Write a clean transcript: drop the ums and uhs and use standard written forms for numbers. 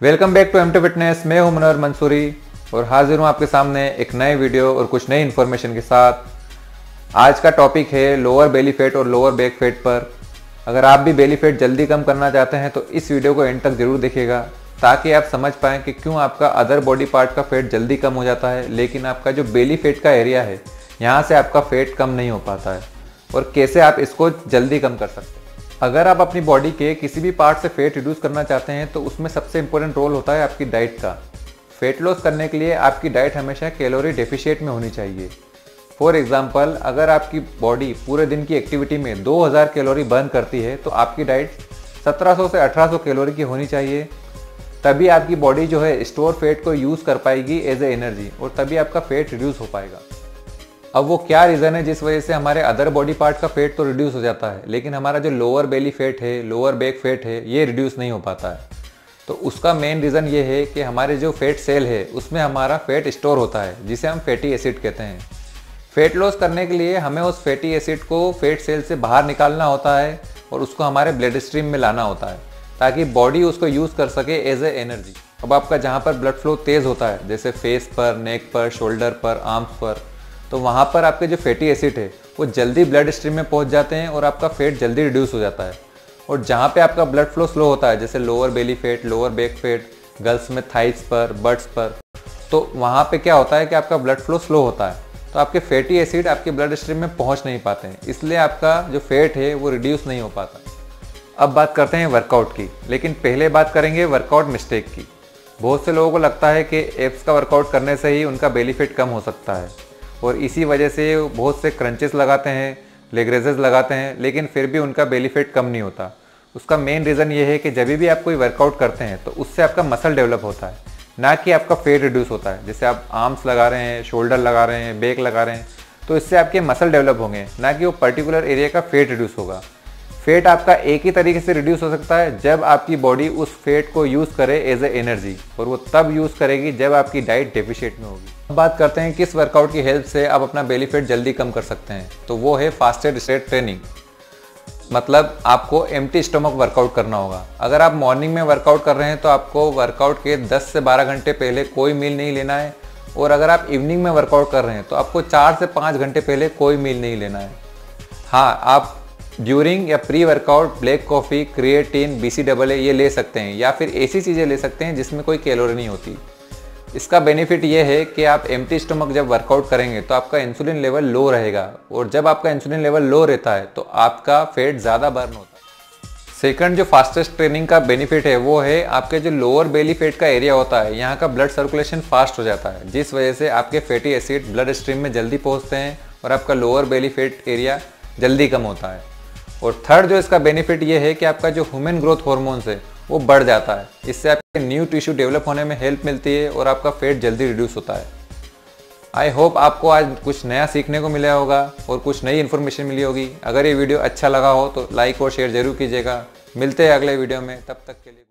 Welcome back to M two fitness. मैं हूं मनोहर मंसूरी और हाजिर हूं आपके सामने एक नए वीडियो और कुछ नई इन्फॉर्मेशन के साथ। आज का टॉपिक है लोअर बेली फैट और लोअर बैक फैट पर। अगर आप भी बेली फैट जल्दी कम करना चाहते हैं तो इस वीडियो को एंड तक जरूर देखिएगा, ताकि आप समझ पाएँ कि क्यों आपका अदर बॉडी पार्ट का फैट जल्दी कम हो जाता है, लेकिन आपका जो बेली फैट का एरिया है यहाँ से आपका फैट कम नहीं हो पाता है, और कैसे आप इसको जल्दी कम कर सकते हैं। अगर आप अपनी बॉडी के किसी भी पार्ट से फैट रिड्यूस करना चाहते हैं तो उसमें सबसे इंपॉर्टेंट रोल होता है आपकी डाइट का। फैट लॉस करने के लिए आपकी डाइट हमेशा कैलोरी डेफिशिएंट में होनी चाहिए। फॉर एग्जांपल, अगर आपकी बॉडी पूरे दिन की एक्टिविटी में 2000 कैलोरी बर्न करती है तो आपकी डाइट 1700 से 1800 कैलोरी की होनी चाहिए। तभी आपकी बॉडी जो है स्टोर फैट को यूज़ कर पाएगी एज ए एनर्जी, और तभी आपका फैट रिड्यूस हो पाएगा। अब वो क्या रीज़न है जिस वजह से हमारे अदर बॉडी पार्ट का फैट तो रिड्यूस हो जाता है, लेकिन हमारा जो लोअर बेली फैट है, लोअर बैक फैट है, ये रिड्यूस नहीं हो पाता है। तो उसका मेन रीज़न ये है कि हमारे जो फैट सेल है उसमें हमारा फैट स्टोर होता है, जिसे हम फैटी एसिड कहते हैं। फैट लॉस करने के लिए हमें उस फैटी एसिड को फैट सेल से बाहर निकालना होता है और उसको हमारे ब्लड स्ट्रीम में लाना होता है, ताकि बॉडी उसको यूज़ कर सके एज ए एनर्जी। अब आपका जहाँ पर ब्लड फ्लो तेज़ होता है, जैसे फेस पर, नेक पर, शोल्डर पर, आर्म्स पर, तो वहाँ पर आपके जो फैटी एसिड है वो जल्दी ब्लड स्ट्रीम में पहुँच जाते हैं और आपका फैट जल्दी रिड्यूस हो जाता है। और जहाँ पे आपका ब्लड फ्लो स्लो होता है, जैसे lower belly fat, lower back fat, girls में थाइस पर, बट्स पर, तो वहाँ पे क्या होता है कि आपका ब्लड फ्लो स्लो होता है, तो आपके फैटी एसिड आपके ब्लड स्ट्रीम में पहुँच नहीं पाते हैं, इसलिए आपका जो फैट है वो रिड्यूस नहीं हो पाता। अब बात करते हैं वर्कआउट की, लेकिन पहले बात करेंगे वर्कआउट मिस्टेक की। बहुत से लोगों को लगता है कि एब्स का वर्कआउट करने से ही उनका बेली फैट कम हो सकता है, और इसी वजह से बहुत से क्रंचेस लगाते हैं, लेग रेजेस लगाते हैं, लेकिन फिर भी उनका बेली फैट कम नहीं होता। उसका मेन रीज़न ये है कि जब भी आप कोई वर्कआउट करते हैं तो उससे आपका मसल डेवलप होता है, ना कि आपका फैट रिड्यूस होता है। जैसे आप आर्म्स लगा रहे हैं, शोल्डर लगा रहे हैं, बैक लगा रहे हैं, तो इससे आपके मसल डेवलप होंगे, ना कि वो पर्टिकुलर एरिया का फैट रिड्यूस होगा। फैट आपका एक ही तरीके से रिड्यूस हो सकता है जब आपकी बॉडी उस फैट को यूज़ करे एज ए एनर्जी, और वो तब यूज़ करेगी जब आपकी डाइट डेफिशिएंट में होगी। अब बात करते हैं किस वर्कआउट की हेल्प से आप अपना बेली फैट जल्दी कम कर सकते हैं, तो वो है फास्टेड स्टेट ट्रेनिंग। मतलब आपको एम्प्टी स्टमक वर्कआउट करना होगा। अगर आप मॉर्निंग में वर्कआउट कर रहे हैं तो आपको वर्कआउट के 10 से 12 घंटे पहले कोई मील नहीं लेना है, और अगर आप इवनिंग में वर्कआउट कर रहे हैं तो आपको 4 से 5 घंटे पहले कोई मील नहीं लेना है। हाँ, आप ड्यूरिंग या pre workout black coffee, creatine, BCAA ये ले सकते हैं, या फिर ऐसी चीज़ें ले सकते हैं जिसमें कोई कैलोरी नहीं होती। इसका बेनिफिट ये है कि आप एम्प्टी स्टमक जब वर्कआउट करेंगे तो आपका इंसुलिन लेवल लो रहेगा, और जब आपका इंसुलिन लेवल लो रहता है तो आपका फैट ज़्यादा बर्न होता है। सेकंड जो फास्टेस्ट ट्रेनिंग का बेनिफिट है वो है आपके जो लोअर बेली फैट का एरिया होता है, यहाँ का ब्लड सर्कुलेशन फास्ट हो जाता है, जिस वजह से आपके फैटी एसिड ब्लड स्ट्रीम में जल्दी पहुँचते हैं और आपका लोअर बेली फैट एरिया जल्दी कम होता है। और थर्ड जो इसका बेनिफिट ये है कि आपका जो ह्यूमन ग्रोथ हार्मोन्स है वो बढ़ जाता है। इससे आपके न्यू टिश्यू डेवलप होने में हेल्प मिलती है और आपका फैट जल्दी रिड्यूस होता है। आई होप आपको आज कुछ नया सीखने को मिला होगा और कुछ नई इन्फॉर्मेशन मिली होगी। अगर ये वीडियो अच्छा लगा हो तो लाइक और शेयर जरूर कीजिएगा। मिलते हैं अगले वीडियो में, तब तक के लिए।